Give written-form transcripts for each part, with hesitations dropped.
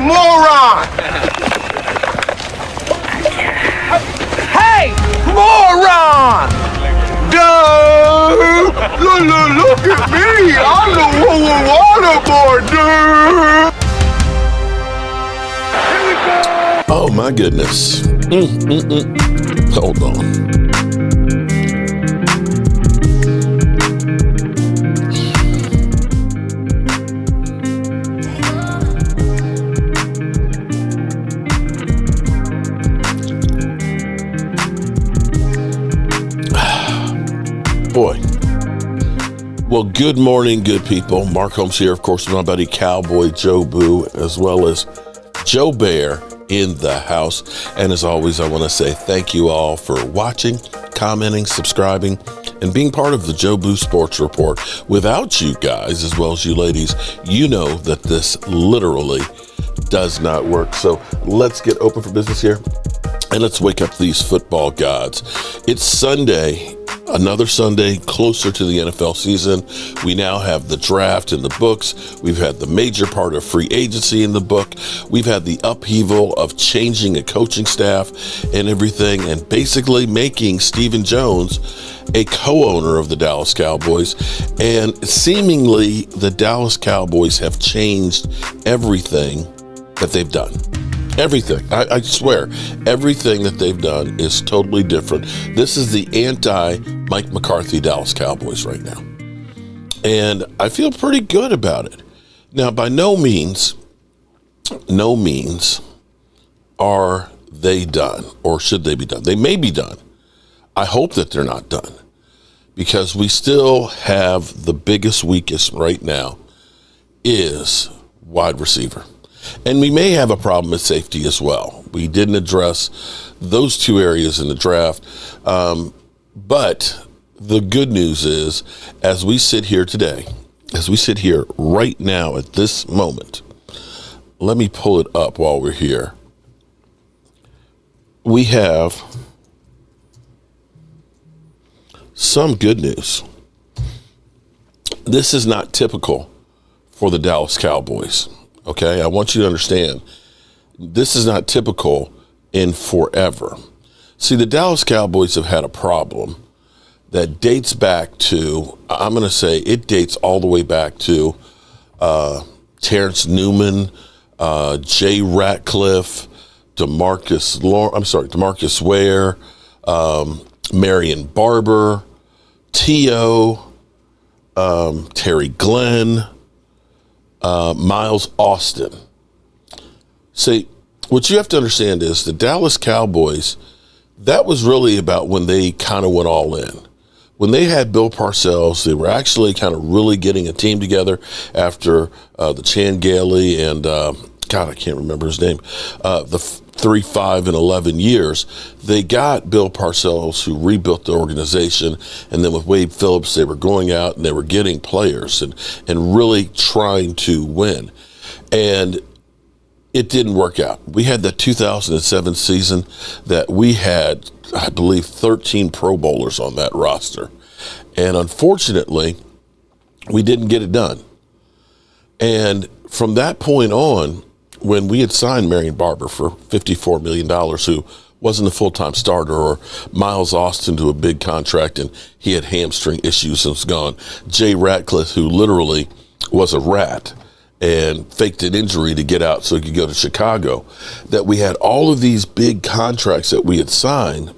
moron! Hey, moron! Dude! Look at me! I'm the waterboard, dude! Here we go! Oh my goodness. Hold on. Boy. Well, good morning, good people. Mark Holmes here, of course, with my buddy Cowboy Joe Boo, as well as Joe Bear in the house. And as always, I want to say thank you all for watching, commenting, subscribing, and being part of the Joe Boo Sports Report. Without you guys, as well as you ladies, you know that this literally does not work. So let's get open for business here. And let's wake up these football gods. It's Sunday, another Sunday closer to the NFL season. We now have the draft in the books. We've had the major part of free agency in the book. We've had the upheaval of changing a coaching staff and everything, and basically making Stephen Jones a co-owner of the Dallas Cowboys. And seemingly the Dallas Cowboys have changed everything that they've done. Everything. I swear, everything that they've done is totally different. This is the anti-Mike McCarthy Dallas Cowboys right now. And I feel pretty good about it. Now, by no means are they done, or should they be done. They may be done. I hope that they're not done, because we still have the biggest weakest right now is wide receiver. And we may have a problem at safety as well. We didn't address those two areas in the draft. But the good news is, as we sit here today, as we sit here right now at this moment, let me pull it up while we're here. We have some good news. This is not typical for the Dallas Cowboys. Okay, I want you to understand, this is not typical in forever. See, the Dallas Cowboys have had a problem that dates back to, I'm going to say it dates all the way back to Terrence Newman, Jay Ratcliffe, DeMarcus Ware, Marion Barber, T.O., Terry Glenn, Miles Austin. See, what you have to understand is the Dallas Cowboys, that was really about when they kind of went all in. When they had Bill Parcells, they were actually kind of really getting a team together after the Chan Gailey and, God, I can't remember his name, the 3, 5, and 11 years. They got Bill Parcells, who rebuilt the organization, and then with Wade Phillips, they were going out and they were getting players and really trying to win. And it didn't work out. We had the 2007 season that we had, I believe, 13 Pro Bowlers on that roster. And unfortunately, we didn't get it done. And from that point on, when we had signed Marion Barber for $54 million, who wasn't a full-time starter, or Miles Austin to a big contract, and he had hamstring issues and was gone. Jay Ratcliffe, who literally was a rat and faked an injury to get out so he could go to Chicago, that we had all of these big contracts that we had signed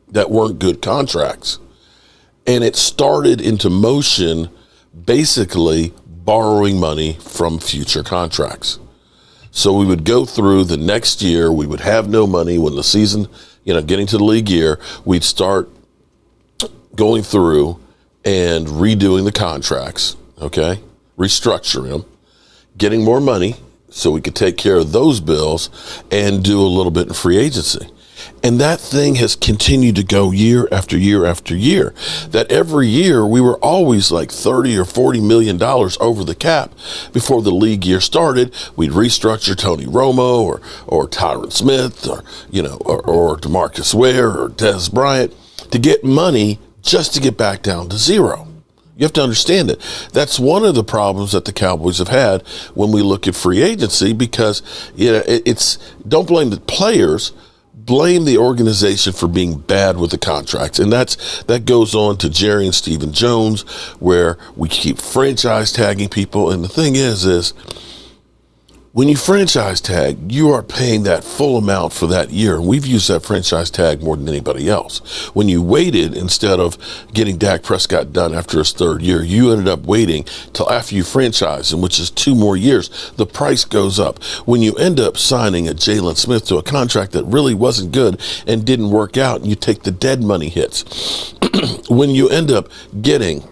that weren't good contracts. And it started into motion basically borrowing money from future contracts. So we would go through the next year, we would have no money when the season, getting to the league year, we'd start going through and redoing the contracts, okay, restructuring them, getting more money so we could take care of those bills and do a little bit in free agency. And that thing has continued to go year after year after year. That every year we were always like $30 or $40 million over the cap before the league year started. We'd restructure Tony Romo or Tyron Smith or DeMarcus Ware or Dez Bryant to get money just to get back down to zero. You have to understand it. That's one of the problems that the Cowboys have had when we look at free agency, because it's don't blame the players, blame the organization for being bad with the contracts. And that goes on to Jerry and Stephen Jones, where we keep franchise tagging people. And the thing is when you franchise tag, you are paying that full amount for that year. And we've used that franchise tag more than anybody else. When you waited, instead of getting Dak Prescott done after his third year, you ended up waiting till after you franchise, and which is 2 more years, the price goes up. When you end up signing a Jalen Smith to a contract that really wasn't good and didn't work out, and you take the dead money hits. When you end up getting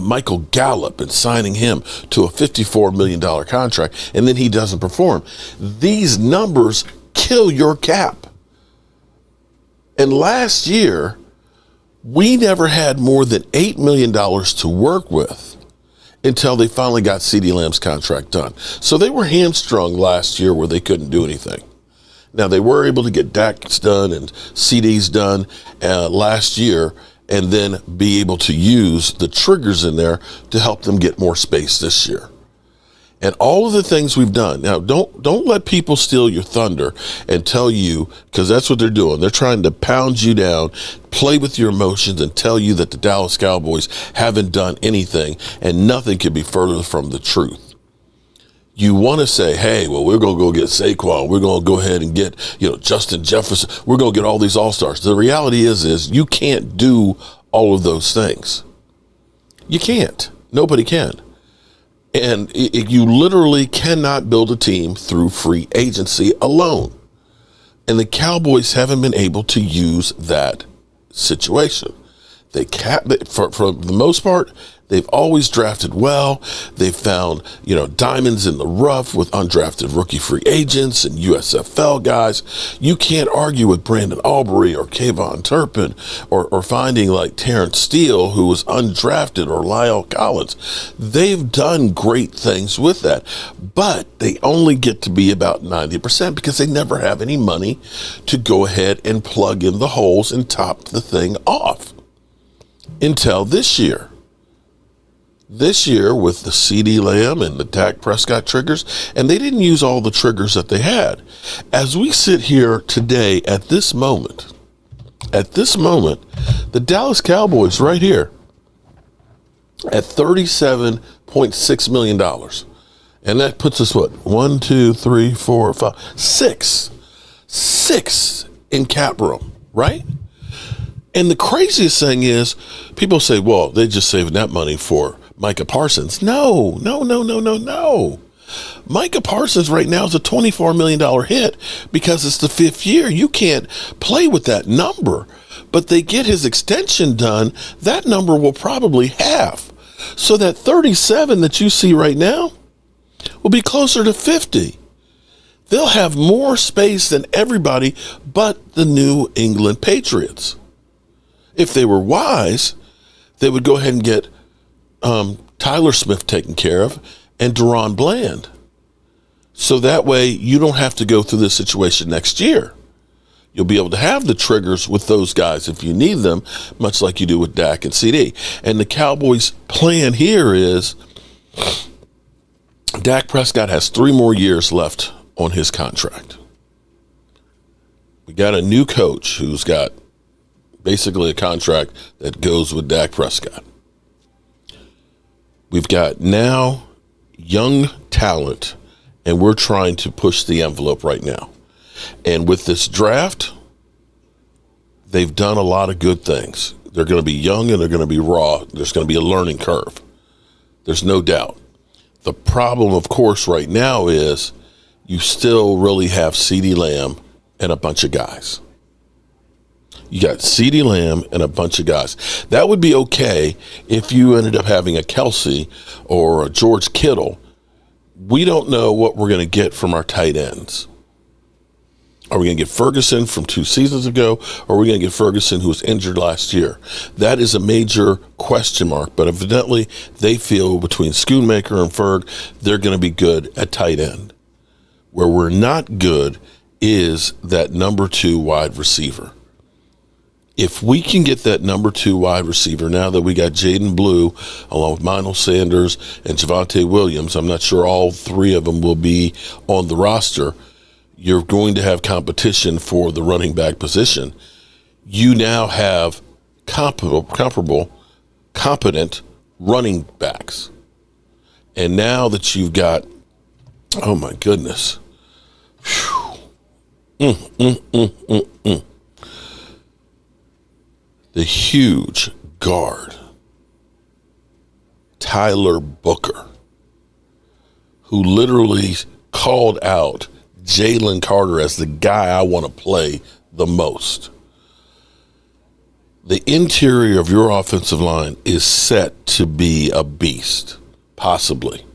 Michael Gallup and signing him to a $54 million contract, and then he doesn't perform, these numbers kill your cap. And last year, we never had more than $8 million to work with until they finally got CeeDee Lamb's contract done. So they were hamstrung last year where they couldn't do anything. Now, they were able to get Dak's done and CD's done last year, and then be able to use the triggers in there to help them get more space this year. And all of the things we've done. Now, don't let people steal your thunder and tell you, because that's what they're doing. They're trying to pound you down, play with your emotions, and tell you that the Dallas Cowboys haven't done anything, and nothing can be further from the truth. You want to say, hey, well, we're going to go get Saquon. We're going to go ahead and get, Justin Jefferson. We're going to get all these all-stars. The reality is you can't do all of those things. You can't. Nobody can. And you literally cannot build a team through free agency alone. And the Cowboys haven't been able to use that situation. For the most part, they've always drafted well. They've found, diamonds in the rough with undrafted rookie free agents and USFL guys. You can't argue with Brandon Aubrey or Kayvon Turpin or finding like Terrence Steele, who was undrafted, or Lyle Collins. They've done great things with that, but they only get to be about 90% because they never have any money to go ahead and plug in the holes and top the thing off until this year. This year with the CeeDee Lamb and the Dak Prescott triggers, and they didn't use all the triggers that they had. As we sit here today at this moment, the Dallas Cowboys right here at $37.6 million. And that puts us what? 1, 2, 3, 4, 5, 6. 6 in cap room, right? And the craziest thing is, people say, well, they're just saving that money for Micah Parsons. No. Micah Parsons right now is a $24 million hit because it's the 5th year. You can't play with that number. But they get his extension done, that number will probably halve. So that 37 that you see right now will be closer to 50. They'll have more space than everybody but the New England Patriots. If they were wise, they would go ahead and get Tyler Smith taken care of and Deron Bland. So that way you don't have to go through this situation next year. You'll be able to have the triggers with those guys if you need them, much like you do with Dak and CD. And the Cowboys' plan here is Dak Prescott has 3 more years left on his contract. We got a new coach who's got basically a contract that goes with Dak Prescott. We've got now young talent, and we're trying to push the envelope right now. And with this draft, they've done a lot of good things. They're going to be young and they're going to be raw. There's going to be a learning curve. There's no doubt. The problem, of course, right now is you still really have CeeDee Lamb and a bunch of guys. You got CeeDee Lamb and a bunch of guys. That would be okay if you ended up having a Kelsey or a George Kittle. We don't know what we're going to get from our tight ends. Are we going to get Ferguson from 2 seasons ago, or are we going to get Ferguson, who was injured last year? That is a major question mark, but evidently they feel between Schoonmaker and Ferg, they're going to be good at tight end. Where we're not good is that number 2 wide receiver. If we can get that number 2 wide receiver, now that we got Jaden Blue, along with Miles Sanders and Javonte Williams, I'm not sure all 3 of them will be on the roster. You're going to have competition for the running back position. You now have comparable, competent running backs. And now that you've got, oh my goodness, the huge guard, Tyler Booker, who literally called out Jalen Carter as the guy I want to play the most. The interior of your offensive line is set to be a beast, possibly.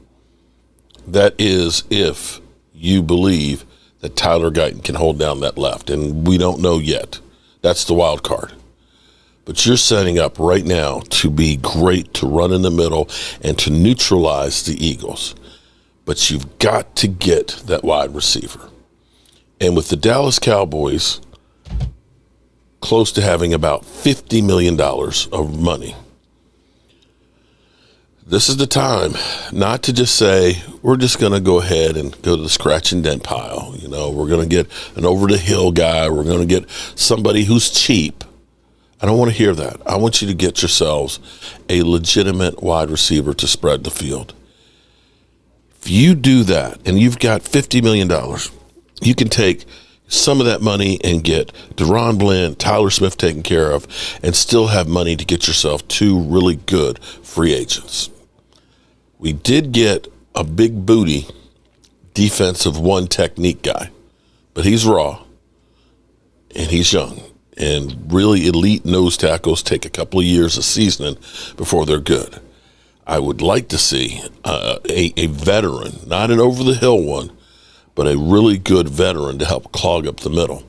That is if you believe that Tyler Gayton can hold down that left, and we don't know yet. That's the wild card. But you're setting up right now to be great, to run in the middle and to neutralize the Eagles. But you've got to get that wide receiver. And with the Dallas Cowboys close to having about $50 million of money, this is the time not to just say, we're just going to go ahead and go to the scratch and dent pile. You know, we're going to get an over-the-hill guy. We're going to get somebody who's cheap. I don't want to hear that. I want you to get yourselves a legitimate wide receiver to spread the field. If you do that and you've got $50 million, you can take some of that money and get Deron Bland, Tyler Smith taken care of, and still have money to get yourself 2 really good free agents. We did get a big booty defensive one technique guy, but he's raw and he's young. And really elite nose tackles take a couple of years of seasoning before they're good. I would like to see a veteran, not an over-the-hill one, but a really good veteran to help clog up the middle.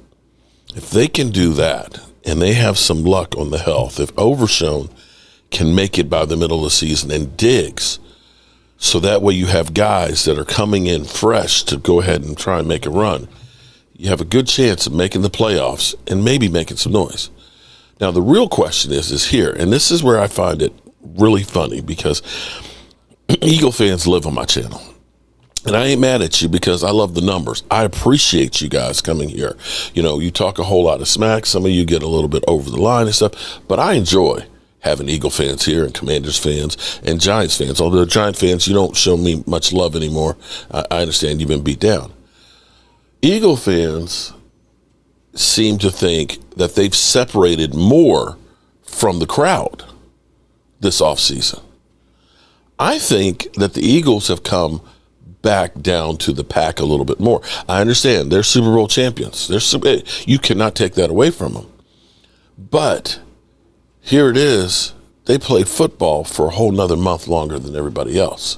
If they can do that, and they have some luck on the health, if Overshown can make it by the middle of the season, and Diggs, so that way you have guys that are coming in fresh to go ahead and try and make a run, you have a good chance of making the playoffs and maybe making some noise. Now, the real question is here, and this is where I find it really funny because Eagle fans live on my channel. And I ain't mad at you because I love the numbers. I appreciate you guys coming here. You know, you talk a whole lot of smack. Some of you get a little bit over the line and stuff. But I enjoy having Eagle fans here and Commanders fans and Giants fans. Although Giant fans, you don't show me much love anymore. I understand you've been beat down. Eagle fans seem to think that they've separated more from the crowd this offseason. I think that the Eagles have come back down to the pack a little bit more. I understand they're Super Bowl champions. You cannot take that away from them. But here it is. They played football for a whole nother month longer than everybody else.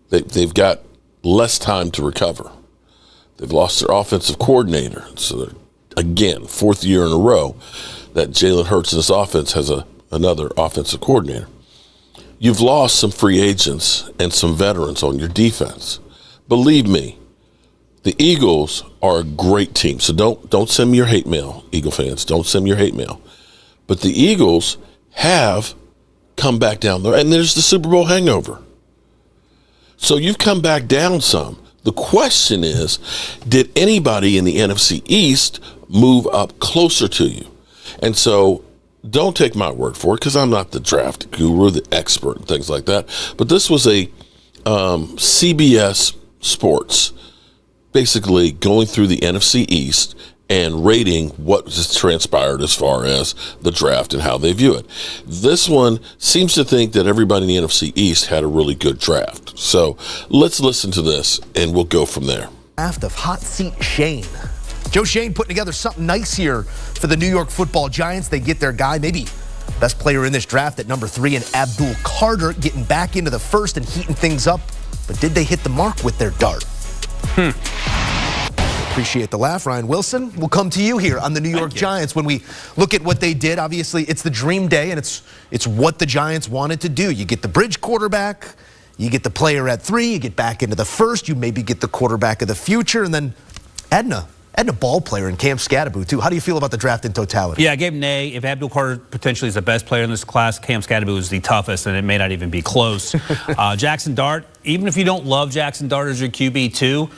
They've got less time to recover. They've lost their offensive coordinator. So, again, 4th year in a row that Jalen Hurts' and his offense has another offensive coordinator. You've lost some free agents and some veterans on your defense. Believe me, the Eagles are a great team. So don't send me your hate mail, Eagle fans. Don't send me your hate mail. But the Eagles have come back down there, and there's the Super Bowl hangover. So you've come back down some. The question is, did anybody in the NFC East move up closer to you? And so don't take my word for it because I'm not the draft guru, the expert, and things like that. But this was a CBS Sports basically going through the NFC East and rating what has transpired as far as the draft and how they view it. This one seems to think that everybody in the NFC East had a really good draft. So let's listen to this, and we'll go from there. Draft of Hot Seat Shane. Joe Shane putting together something nice here for the New York Football Giants. They get their guy, maybe best player in this draft at number 3, and Abdul Carter getting back into the first and heating things up. But did they hit the mark with their dart? Appreciate the laugh, Ryan Wilson. We'll come to you here on the New York Giants when we look at what they did. Obviously, it's the dream day, and it's what the Giants wanted to do. You get the bridge quarterback, you get the player at 3, you get back into the first, you maybe get the quarterback of the future, and then Edna and a ball player in Cam Scadaboo, too. How do you feel about the draft in totality? Yeah, I gave an A. If Abdul Carter potentially is the best player in this class, Cam Scadaboo is the toughest, and it may not even be close. Jackson Dart, even if you don't love Jackson Dart as your QB2,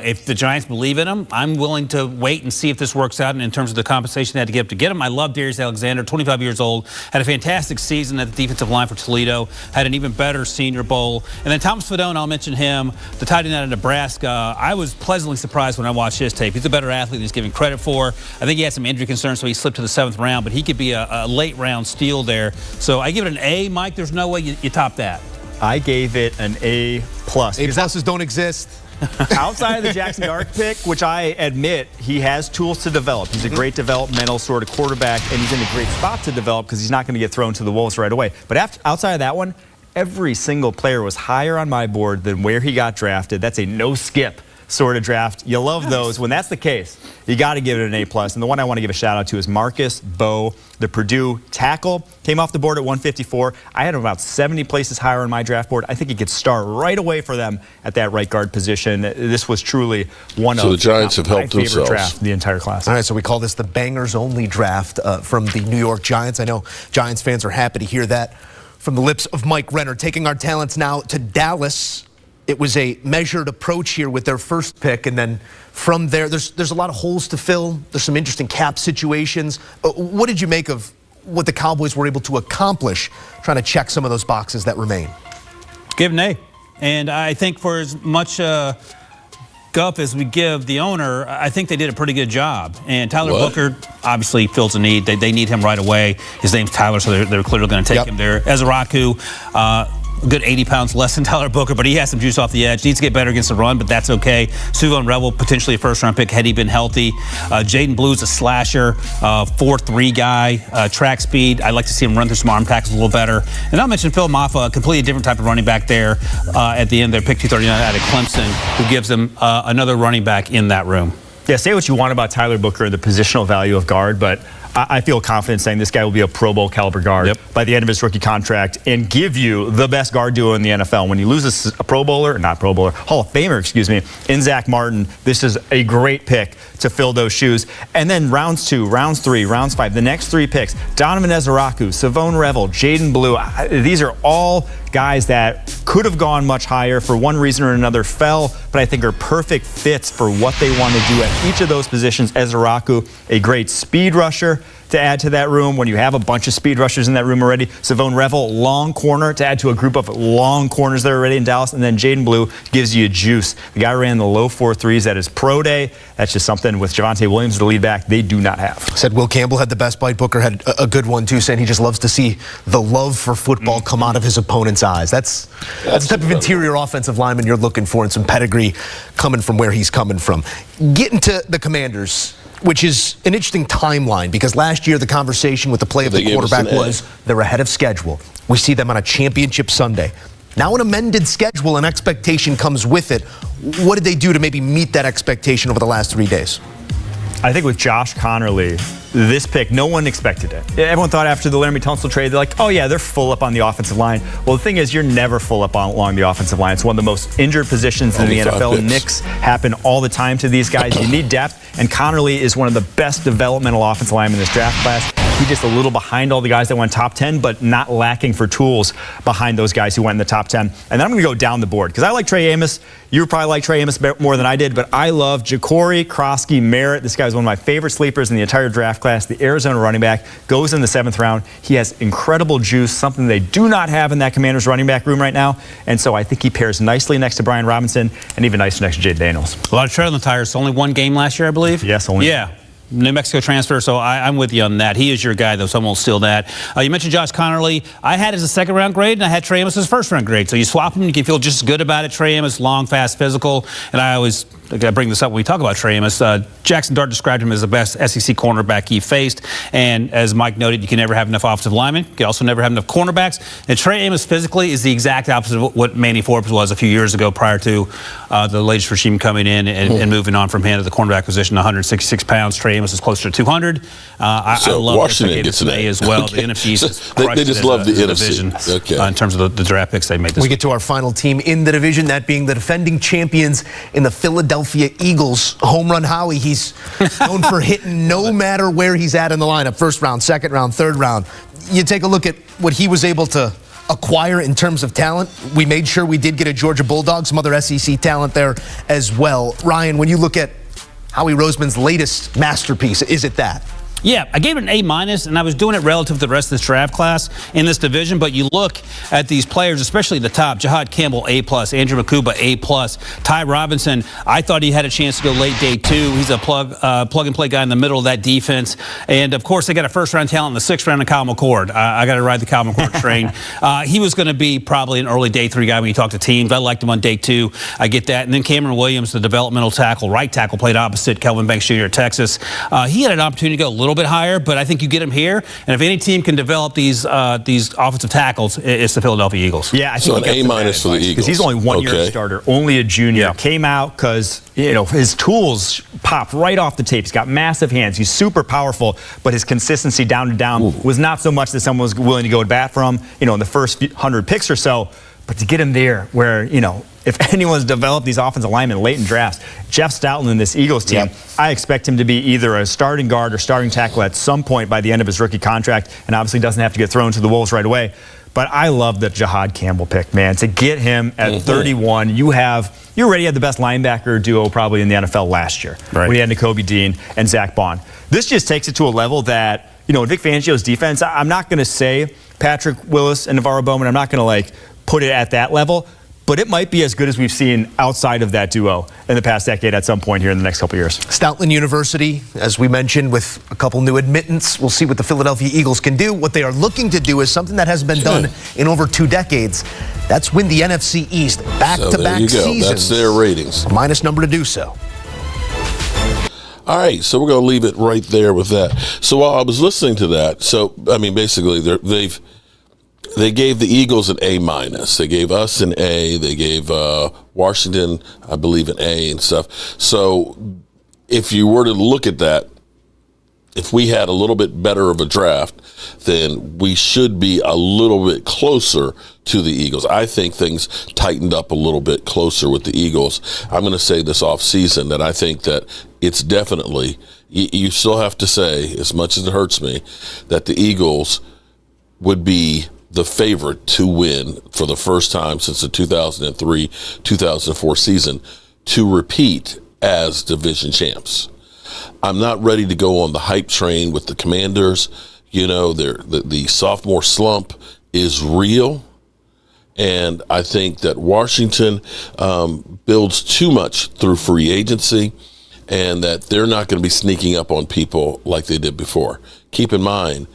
if the Giants believe in him, I'm willing to wait and see if this works out in terms of the compensation they had to give up to get him. I love Darius Alexander, 25 years old, had a fantastic season at the defensive line for Toledo, had an even better Senior Bowl. And then Thomas Fedone, I'll mention him, the tight end out of Nebraska. I was pleasantly surprised when I watched his tape. He's a better athlete than he's given credit for. I think he had some injury concerns, so he slipped to the 7th round, but he could be a late round steal there. So I give it an A, Mike. There's no way you top that. I gave it an A+. A pluses don't exist. Outside of the Jackson Dart pick, which I admit he has tools to develop. He's a great developmental sort of quarterback, and he's in a great spot to develop because he's not going to get thrown to the wolves right away. But outside of that one, every single player was higher on my board than where he got drafted. That's a no-skip sort of draft. You love those. When that's the case, you got to give it an A+. And the one I want to give a shout out to is Marcus Bowe, the Purdue tackle. Came off the board at 154. I had him about 70 places higher on my draft board. I think he could start right away for them at that right guard position. This was truly one of the Giants have helped my favorite themselves. draft in the entire class. All right, so we call this the bangers only draft from the New York Giants. I know Giants fans are happy to hear that from the lips of Mike Renner. Taking our talents now to Dallas. It was a measured approach here with their first pick, and then from there, there's a lot of holes to fill. There's some interesting cap situations. What did you make of what the Cowboys were able to accomplish trying to check some of those boxes that remain? Give an A. And I think for as much guff as we give the owner, I think they did a pretty good job. And Tyler Booker obviously fills a need. They need him right away. His name's Tyler, so they're clearly going to take him there. Ezraku, good 80 pounds less than Tyler Booker, but he has some juice off the edge. Needs to get better against the run, but that's okay. Suvon Revel, potentially a first-round pick had he been healthy. Jaden Blue's a slasher, 4'3" guy, track speed. I'd like to see him run through some arm tackles a little better. And I'll mention Phil Maffa, a completely different type of running back there at the end there, pick 239 out of Clemson, who gives them another running back in that room. Yeah, say what you want about Tyler Booker, the positional value of guard, but I feel confident saying this guy will be a Pro Bowl caliber guard by the end of his rookie contract and give you the best guard duo in the NFL. When you lose a Pro Bowler, not Pro Bowler, Hall of Famer, excuse me, in Zach Martin, this is a great pick to fill those shoes. And then rounds 2, rounds 3, rounds 5, the next 3 picks, Donovan Ezraku, Suvon Revel, Jaden Blue, these are all guys that could have gone much higher for one reason or another, fell, but I think are perfect fits for what they want to do at each of those positions. Ezraku, a great speed rusher to add to that room when you have a bunch of speed rushers in that room already. Suvon Revel, long corner to add to a group of long corners that are already in Dallas. And then Jaden Blue gives you juice. The guy ran the low 4.3s at his pro day. That's just something with Javonte Williams, the lead back, they do not have. Said Will Campbell had the best bite. Booker had a good one, too, saying he just loves to see the love for football come out of his opponent's eyes. That's the type of interior offensive lineman you're looking for, and some pedigree coming from where he's coming from. Getting to the Commanders, which is an interesting timeline, because last year the conversation with the play of the quarterback was they're ahead of schedule. We see them on a championship Sunday. Now an amended schedule and expectation comes with it. What did they do to maybe meet that expectation over the last 3 days? I think with Josh Connerly, this pick, no one expected it. Everyone thought after the Laramie Tunsil trade, they're like, oh yeah, they're full up on the offensive line. Well, the thing is, you're never full up along the offensive line. It's one of the most injured positions in the NFL. Nicks happen all the time to these guys. You need depth, and Connerly is one of the best developmental offensive linemen in this draft class. He's just a little behind all the guys that went top 10, but not lacking for tools behind those guys who went in the top 10. And then I'm going to go down the board, because I like Trey Amos. You probably like Trey Amos more than I did, but I love Ja'Cory Krosky Merritt. This guy is one of my favorite sleepers in the entire draft class. The Arizona running back goes in the 7th round. He has incredible juice, something they do not have in that Commanders running back room right now. And so I think he pairs nicely next to Brian Robinson and even nicer next to Jay Daniels. A lot of tread on the tires. Only one game last year, I believe. Yes, only. Yeah. New Mexico transfer, so I'm with you on that. He is your guy, though. Someone will steal that. You mentioned Josh Connerly. I had as a 2nd-round grade, and I had Trey Amos as a 1st-round grade. So you swap them, you can feel just as good about it. Trey Amos, long, fast, physical. And I always bring this up when we talk about Trey Amos. Jackson Dart described him as the best SEC cornerback he faced. And as Mike noted, you can never have enough offensive linemen. You can also never have enough cornerbacks. And Trey Amos physically is the exact opposite of what Manny Forbes was a few years ago prior to the latest regime coming in and moving on from him to the cornerback position, 166 pounds. Trey Jameis is closer to 200. I love Washington gets an A as well. Okay. The NFC is They just love the NFC division okay. In terms of the draft picks they made this We get to our final team in the division, that being the defending champions in the Philadelphia Eagles. Home Run Howie, he's known for hitting no matter where he's at in the lineup. First round, second round, third round. You take a look at what he was able to acquire in terms of talent. We made sure we did get a Georgia Bulldog, some other SEC talent there as well. Ryan, when you look at Howie Roseman's latest masterpiece, is it that? Yeah, I gave it an A-, and I was doing it relative to the rest of this draft class in this division. But you look at these players, especially the top, Jahad Campbell, A+, Andrew Makuba, A+, Ty Robinson, I thought he had a chance to go late day 2. He's a plug-and-play guy in the middle of that defense. And, of course, they got a first-round talent in the 6th round of Kyle McCord. I got to ride the Kyle McCord train. He was going to be probably an early day 3 guy when you talk to teams. I liked him on day 2. I get that. And then Cameron Williams, the developmental tackle, right tackle, played opposite Kelvin Banks Jr. at Texas. He had an opportunity to go a little bit higher, but I think you get him here. And if any team can develop these offensive tackles, it's the Philadelphia Eagles. Yeah, I think so an A- for the Eagles. Because he's only 1 year starter, only a junior. Yeah. Came out because his tools popped right off the tape. He's got massive hands. He's super powerful, but his consistency down to down was not so much that someone was willing to go to bat for him, in the first 100 picks or so. But to get him there where, if anyone's developed these offensive linemen late in drafts, Jeff Stoutland in this Eagles team, I expect him to be either a starting guard or starting tackle at some point by the end of his rookie contract, and obviously doesn't have to get thrown to the Wolves right away. But I love the Jahad Campbell pick, man. To get him at 31, you already had the best linebacker duo probably in the NFL last year. Right. When you had Nakobe Dean and Zach Bond. This just takes it to a level that, in Vic Fangio's defense, I'm not going to say Patrick Willis and Navarro Bowman. I'm not going to put it at that level, but it might be as good as we've seen outside of that duo in the past decade at some point here in the next couple years. Stoutland University, as we mentioned, with a couple new admittance. We'll see what the Philadelphia Eagles can do. What they are looking to do is something that hasn't been done in over 2 decades. That's win the NFC East back-to-back seasons. That's their ratings. A minus number to do so. All right, so we're going to leave it right there with that. So while I was listening to that, basically they gave the Eagles an A-. They gave us an A. They gave Washington, I believe, an A and stuff. So if you were to look at that, if we had a little bit better of a draft, then we should be a little bit closer to the Eagles. I think things tightened up a little bit closer with the Eagles. I'm going to say this offseason that I think that it's definitely, you still have to say, as much as it hurts me, that the Eagles would be the favorite to win for the first time since the 2003-2004 season to repeat as division champs. I'm not ready to go on the hype train with the Commanders. The sophomore slump is real. And I think that Washington builds too much through free agency and that they're not going to be sneaking up on people like they did before. Keep in mind,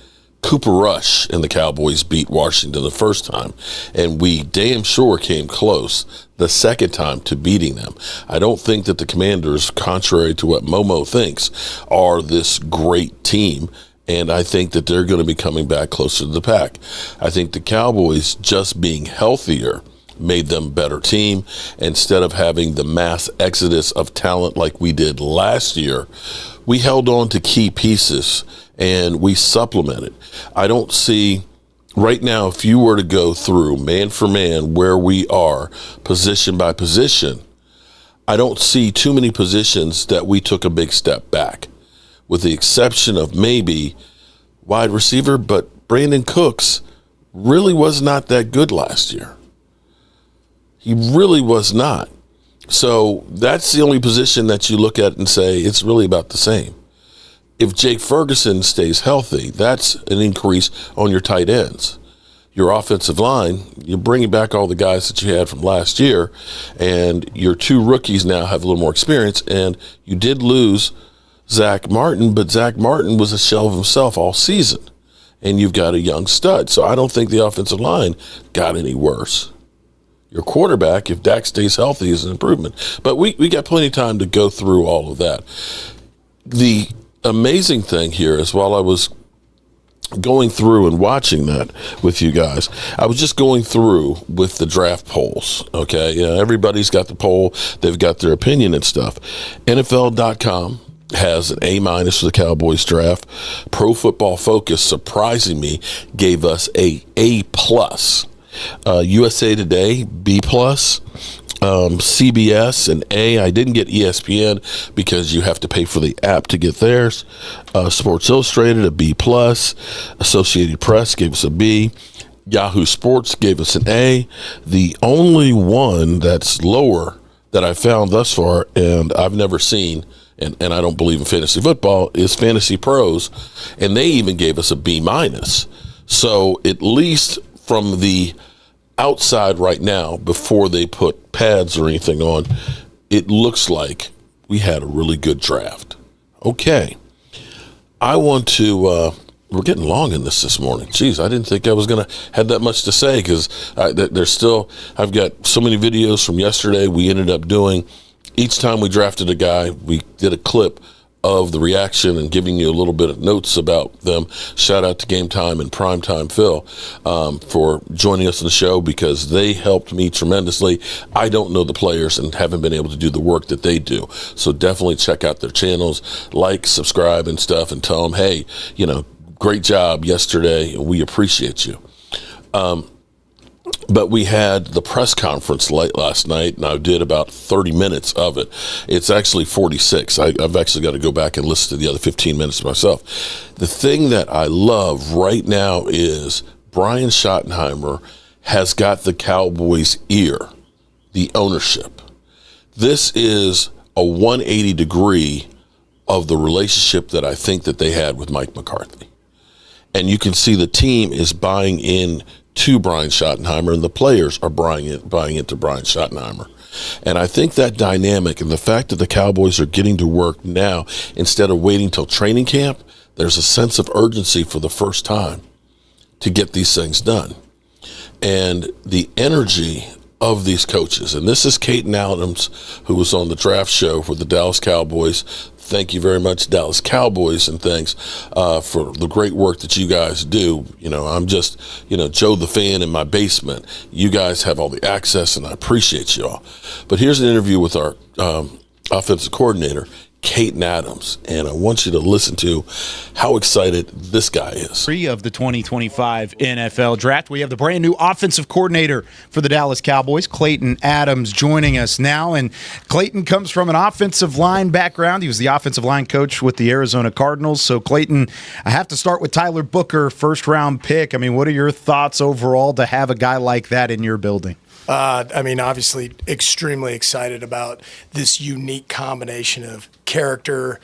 Cooper Rush and the Cowboys beat Washington the first time, and we damn sure came close the second time to beating them. I don't think that the Commanders, contrary to what Momo thinks, are this great team, and I think that they're going to be coming back closer to the pack. I think the Cowboys just being healthier made them a better team. Instead of having the mass exodus of talent like we did last year, we held on to key pieces and we supplemented. I don't see right now, if you were to go through man for man where we are position by position, I don't see too many positions that we took a big step back, with the exception of maybe wide receiver, but Brandon Cooks really was not that good last year. He really was not. So that's the only position that you look at and say it's really about the same. If Jake Ferguson stays healthy, that's an increase on your tight ends. Your offensive line, you're bringing back all the guys that you had from last year, and your 2 rookies now have a little more experience, and you did lose Zach Martin, but Zach Martin was a shell of himself all season, and you've got a young stud. So I don't think the offensive line got any worse. Your quarterback, if Dak stays healthy, is an improvement. But we got plenty of time to go through all of that. The amazing thing here is while I was going through and watching that with you guys, I was just going through with the draft polls, okay? Everybody's got the poll. They've got their opinion and stuff. NFL.com has an A- for the Cowboys draft. Pro Football Focus, surprising me, gave us A+. USA Today, B+. CBS an A. I didn't get ESPN because you have to pay for the app to get theirs. Sports Illustrated, a B+. Associated Press gave us a B. Yahoo Sports gave us an A. The only one that's lower that I found thus far, and I've never seen, and I don't believe in fantasy football, is Fantasy Pros, and they even gave us a B-. So at least from the outside right now, before they put pads or anything on, it looks like we had a really good draft. Okay. I want to, we're getting long in this morning. Jeez, I didn't think I was going to have that much to say because there's still, I've got so many videos from yesterday. We ended up doing, each time we drafted a guy, we did a clip of the reaction and giving you a little bit of notes about them. Shout out to Game Time and Primetime Phil for joining us on the show because they helped me tremendously. I don't know the players and haven't been able to do the work that they do. So definitely check out their channels, like, subscribe and stuff, and tell them, hey, great job yesterday. We appreciate you. But we had the press conference late last night, and I did about 30 minutes of it. It's actually 46. I've actually got to go back and listen to the other 15 minutes myself. The thing that I love right now is Brian Schottenheimer has got the Cowboys' ear, the ownership. This is a 180 degree of the relationship that I think that they had with Mike McCarthy. And you can see the team is buying in to Brian Schottenheimer, and the players are buying into Brian Schottenheimer. And I think that dynamic and the fact that the Cowboys are getting to work now instead of waiting till training camp, there's a sense of urgency for the first time to get these things done. And the energy of these coaches, and this is Clayton Adams, who was on the draft show for the Dallas Cowboys. Thank you very much, Dallas Cowboys, and thanks for the great work that you guys do. I'm just, Joe the fan in my basement. You guys have all the access, and I appreciate you all. But here's an interview with our offensive coordinator, Clayton Adams, and I want you to listen to how excited this guy is. Three of the 2025 NFL Draft. We have the brand new offensive coordinator for the Dallas Cowboys, Clayton Adams, joining us now. And Clayton comes from an offensive line background. He was the offensive line coach with the Arizona Cardinals. So, Clayton, I have to start with Tyler Booker, first-round pick. I mean, what are your thoughts overall to have a guy like that in your building? Obviously extremely excited about this unique combination of character,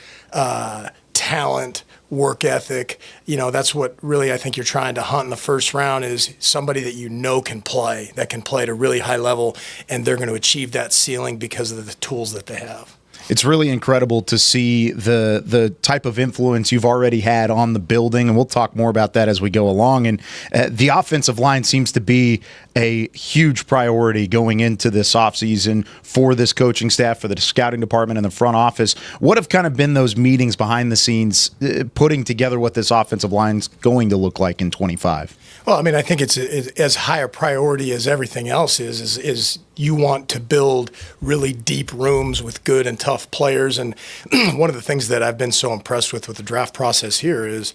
talent, work ethic. That's what really I think you're trying to hunt in the first round is somebody that can play at a really high level, and they're going to achieve that ceiling because of the tools that they have. It's really incredible to see the type of influence you've already had on the building, and we'll talk more about that as we go along. And the offensive line seems to be a huge priority going into this offseason for this coaching staff, for the scouting department and the front office. What have kind of been those meetings behind the scenes putting together what this offensive line's going to look like in 25? Well, I think it's as high a priority as everything else is you want to build really deep rooms with good and tough players. And one of the things that I've been so impressed with the draft process here is,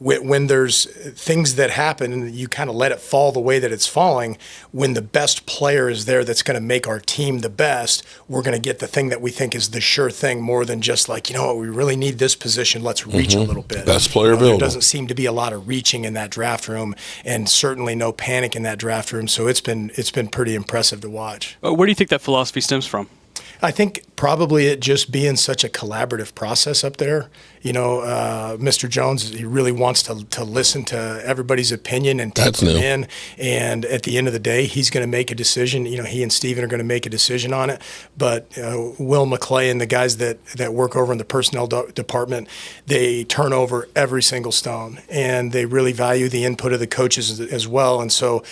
when there's things that happen and you kind of let it fall the way that it's falling, when the best player is there that's going to make our team the best, we're going to get the thing that we think is the sure thing more than just like, we really need this position. Let's reach a little bit. Best player available. There doesn't seem to be a lot of reaching in that draft room, and certainly no panic in that draft room. So it's been pretty impressive to watch. Where do you think that philosophy stems from? I think probably it just being such a collaborative process up there. Mr. Jones, he really wants to listen to everybody's opinion and take them in. And at the end of the day, he's going to make a decision. He and Steven are going to make a decision on it. But Will McClay and the guys that work over in the personnel department, they turn over every single stone. And they really value the input of the coaches as well. And so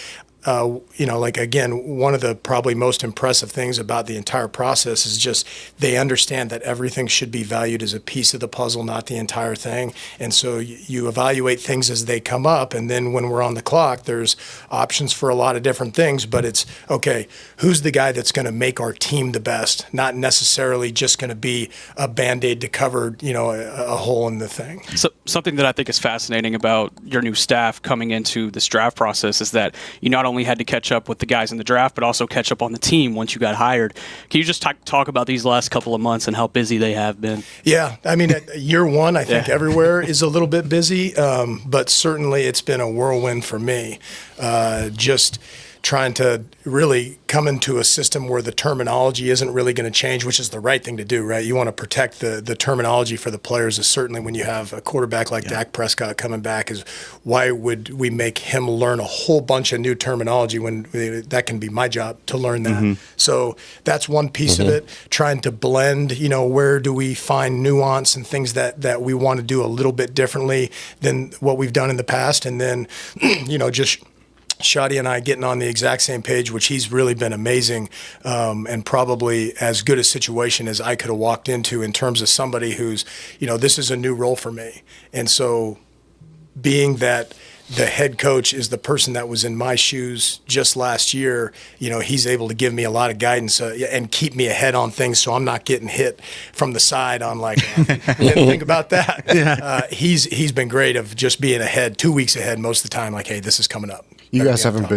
like, again, one of the probably most impressive things about the entire process is just they understand that everything should be valued as a piece of the puzzle, not the entire thing. And so you evaluate things as they come up. And then when we're on the clock, there's options for a lot of different things. But it's, okay, who's the guy that's going to make our team the best? Not necessarily just going to be a Band-Aid to cover, a hole in the thing. So, something that I think is fascinating about your new staff coming into this draft process is that you not only had to catch up with the guys in the draft, but also catch up on the team once you got hired. Can you just talk about these last couple of months and how busy they have been? Yeah, I mean, year one, I think everywhere is a little bit busy, but certainly it's been a whirlwind for me. Just trying to really come into a system where the terminology isn't really going to change, which is the right thing to do, right? You want to protect the terminology for the players. Is certainly when you have a quarterback like Dak Prescott coming back, is why would we make him learn a whole bunch of new terminology when that can be my job to learn that? So that's one piece of it, trying to blend, where do we find nuance and things that we want to do a little bit differently than what we've done in the past. And then, just Shadi and I getting on the exact same page, which he's really been amazing, and probably as good a situation as I could have walked into in terms of somebody who's, this is a new role for me. And so being that the head coach is the person that was in my shoes just last year, he's able to give me a lot of guidance and keep me ahead on things so I'm not getting hit from the side on like, didn't think about that. He's been great of just being ahead, 2 weeks ahead most of the time, like, hey, this is coming up. You guys haven't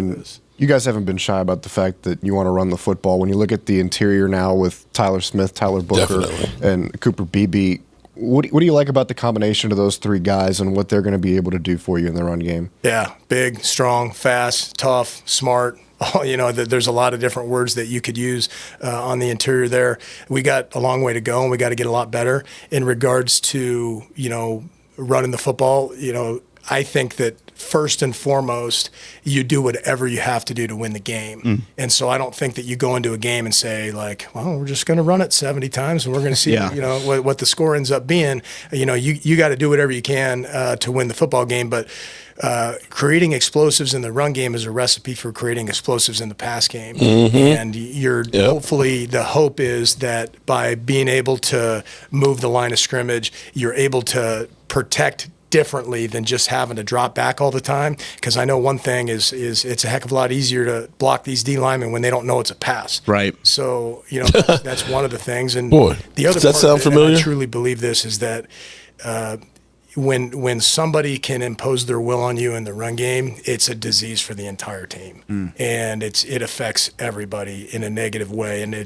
been shy about the fact that you want to run the football. When you look at the interior now with Tyler Smith, Tyler Booker, and Cooper Beebe, what do you like about the combination of those three guys and what they're going to be able to do for you in the run game? Yeah, big, strong, fast, tough, smart. There's a lot of different words that you could use on the interior there. We got a long way to go, and we got to get a lot better in regards to, running the football. I think that first and foremost, you do whatever you have to do to win the game. And so I don't think that you go into a game and say, like, well, we're just going to run it 70 times and we're going to see, what the score ends up being. You got to do whatever you can to win the football game. But creating explosives in the run game is a recipe for creating explosives in the pass game. And hopefully the hope is that by being able to move the line of scrimmage, you're able to protect differently than just having to drop back all the time. Because I know one thing is it's a heck of a lot easier to block these D linemen when they don't know it's a pass. Right. So, that's one of the things. And the other does that part sound familiar? I truly believe this is that when somebody can impose their will on you in the run game, it's a disease for the entire team. And it affects everybody in a negative way. And these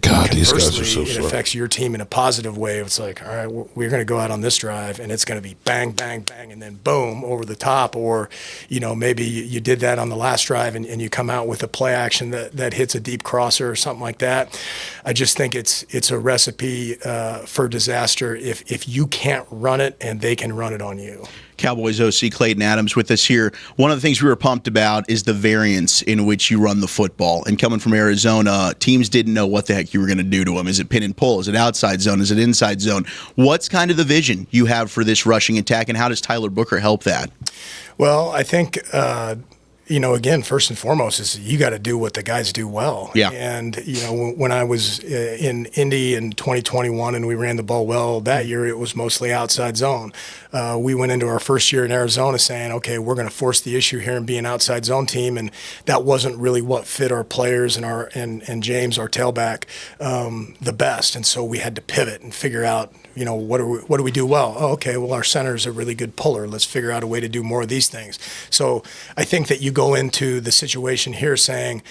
guys are so it slow. affects your team in a positive way. It's like, all right, we're going to go out on this drive, and it's going to be bang, bang, bang, and then boom, over the top. Or, maybe you did that on the last drive, and you come out with a play action that hits a deep crosser or something like that. I just think it's a recipe for disaster if you can't run it and they can run it on you. Cowboys OC Clayton Adams with us here. One of the things we were pumped about is the variance in which you run the football. And coming from Arizona, teams didn't know what the heck you were going to do to them. Is it pin and pull? Is it outside zone? Is it inside zone? What's kind of the vision you have for this rushing attack, and how does Tyler Booker help that? Well, I think again, first and foremost is you got to do what the guys do well. Yeah. And, when I was in Indy in 2021 and we ran the ball well that year, it was mostly outside zone. We went into our first year in Arizona saying, okay, we're going to force the issue here and be an outside zone team. And that wasn't really what fit our players and James, our tailback, the best. And so we had to pivot and figure out, what do we do well? Oh, okay, well, our center is a really good puller. Let's figure out a way to do more of these things. So I think that you go into the situation here saying,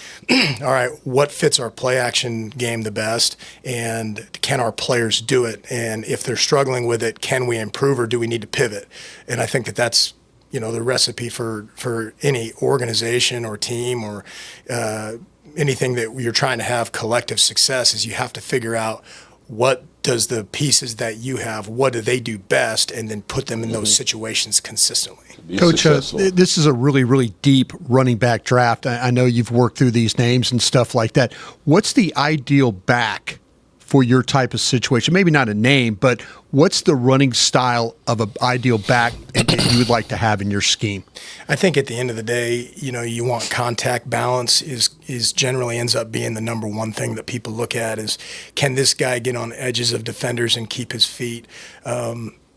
all right, what fits our play action game the best, and can our players do it? And if they're struggling with it, can we improve, or do we need to pivot? And I think that's the recipe for any organization or team or anything that you're trying to have collective success is you have to figure out what does the pieces that you have, what do they do best, and then put them in those situations consistently. Coach, this is a really, really deep running back draft. I know you've worked through these names and stuff like that. What's the ideal back for your type of situation? Maybe not a name, but what's the running style of an ideal back that you would like to have in your scheme? I think at the end of the day, you want contact balance is generally ends up being the number one thing that people look at is, can this guy get on edges of defenders and keep his feet?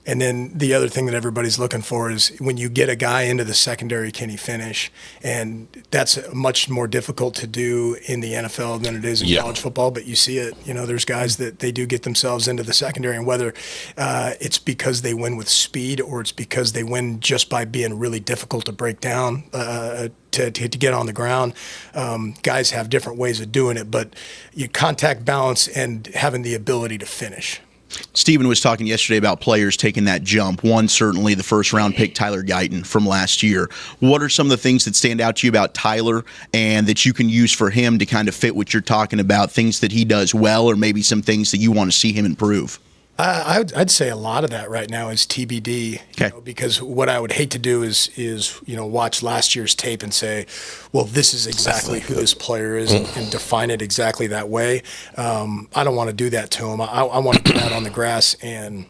And then the other thing that everybody's looking for is when you get a guy into the secondary, can he finish? And that's much more difficult to do in the NFL than it is in college football, but you see it. There's guys that they do get themselves into the secondary, and whether it's because they win with speed or it's because they win just by being really difficult to break down, to get on the ground. Guys have different ways of doing it, but you contact balance and having the ability to finish. Steven was talking yesterday about players taking that jump. One, certainly the first-round pick, Tyler Gayton, from last year. What are some of the things that stand out to you about Tyler and that you can use for him to kind of fit what you're talking about, things that he does well or maybe some things that you want to see him improve? I'd say a lot of that right now is TBD, because what I would hate to do is watch last year's tape and say, well, this is exactly who this player is and define it exactly that way. I don't want to do that to him. I want to get out on the grass and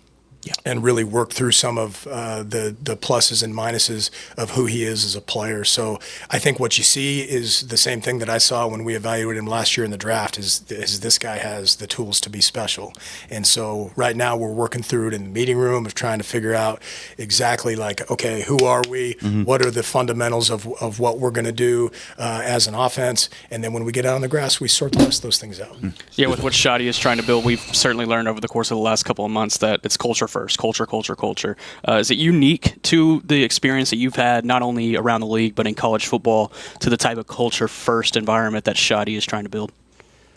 really work through some of the pluses and minuses of who he is as a player. So I think what you see is the same thing that I saw when we evaluated him last year in the draft is this guy has the tools to be special. And so right now we're working through it in the meeting room of trying to figure out exactly okay, who are we? Mm-hmm. What are the fundamentals of what we're going to do as an offense? And then when we get out on the grass, we sort the rest of those things out. Yeah, with what Shadi is trying to build, we've certainly learned over the course of the last couple of months that it's culture first. Culture. Is it unique to the experience that you've had, not only around the league, but in college football, to the type of culture-first environment that Shadi is trying to build?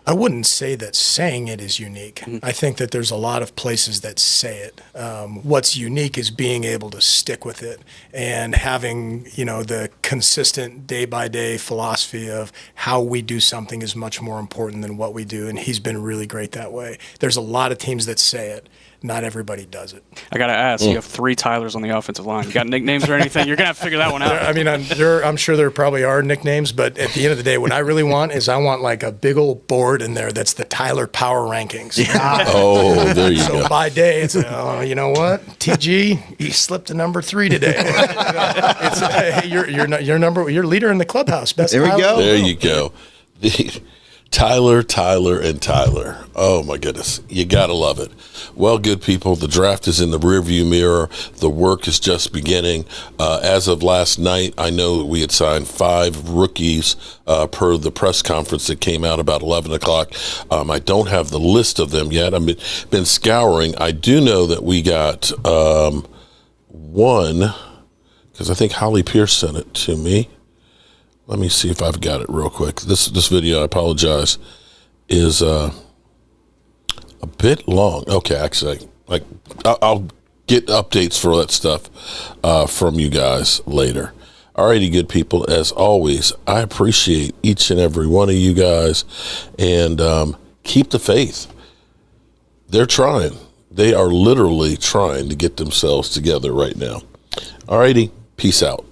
I wouldn't say that saying it is unique. I think that there's a lot of places that say it. What's unique is being able to stick with it and having, the consistent day-by-day philosophy of how we do something is much more important than what we do, and he's been really great that way. There's a lot of teams that say it. Not everybody does it. I got to ask, you have 3 Tylers on the offensive line. You got nicknames or anything? You're going to have to figure that one out. I mean, I'm sure there probably are nicknames, but at the end of the day, what I really want is I want like a big old board in there that's the Tyler Power Rankings. Yeah. Oh, there you go. So by day, it's, you know what? TG, you slipped to number 3 today. It's, you're leader in the clubhouse. Best there we go. There you go. Tyler. Oh, my goodness. You got to love it. Well, good people, the draft is in the rearview mirror. The work is just beginning. As of last night, I know that we had signed 5 rookies per the press conference that came out about 11 o'clock. I don't have the list of them yet. I've been scouring. I do know that we got one, because I think Holly Pierce sent it to me. Let me see if I've got it real quick. This video, I apologize, is a bit long. Okay, actually, I'll get updates for that stuff from you guys later. Alrighty, good people. As always, I appreciate each and every one of you guys, and keep the faith. They're trying. They are literally trying to get themselves together right now. Alrighty, peace out.